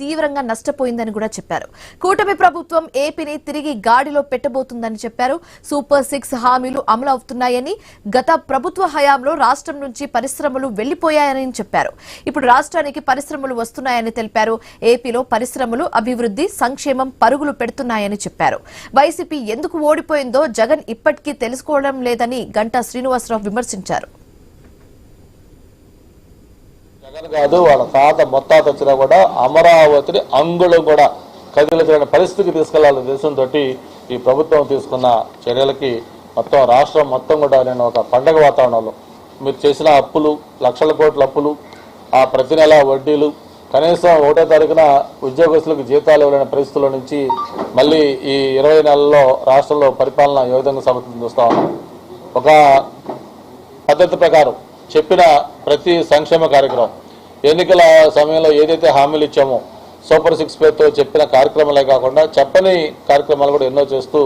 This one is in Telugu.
తీవ్రంగా నష్టపోయిందని కూడా చెప్పారు. కూటమి ప్రభుత్వం ఏపీని తిరిగి గాడిలో పెట్టబోతుందని చెప్పారు. సూపర్ 6 హామీలు అమలు అవుతున్నాయని, గత ప్రభుత్వ హయాంలో రాష్ట్రం నుంచి పరిశ్రమలు వెళ్లిపోయాయని చెప్పారు. ఇప్పుడు రాష్ట్రానికి పరిశ్రమలు వస్తున్నాయని తెలిపారు. ఏపీలో పరిశ్రమలు, అభివృద్ధి, సంక్షేమం పరుగులు పెడుతున్నాయని చెప్పారు. వైసీపీ ఎందుకు ఓడిపోయిందో జగన్ ఇప్పటికీ తెలుసుకోవడం లేదని గంటా శ్రీనివాసరావు విమర్శించారు. జగన్ కాదు, వాళ్ళ తాత ముత్తాత వచ్చినా కూడా అమరావతిని అంగుళం కూడా కదిలించిన పరిస్థితికి తీసుకెళ్లాలనే ఉద్దేశంతో ఈ ప్రభుత్వం తీసుకున్న చర్యలకి మొత్తం రాష్ట్రం మొత్తం కూడా నేను ఒక పండగ వాతావరణంలో మీరు చేసిన అప్పులు, లక్షల కోట్ల అప్పులు, ఆ ప్రతి నెల వడ్డీలు, కనీసం 1వ తారీఖున ఉద్యోగస్తులకు జీతాలు ఇవ్వలేని పరిస్థితుల నుంచి మళ్ళీ ఈ 20 నెలల్లో రాష్ట్రంలో పరిపాలన ఏ విధంగా సాగుతుందో చూస్తా ఉన్నాం. ఒక పద్ధతి ప్రకారం చెప్పిన ప్రతి సంక్షేమ కార్యక్రమం, ఎన్నికల సమయంలో ఏదైతే హామీలు ఇచ్చామో సూపర్ 6 పేరుతో చెప్పిన కార్యక్రమాలే కాకుండా చెప్పని కార్యక్రమాలు కూడా ఎన్నో చేస్తూ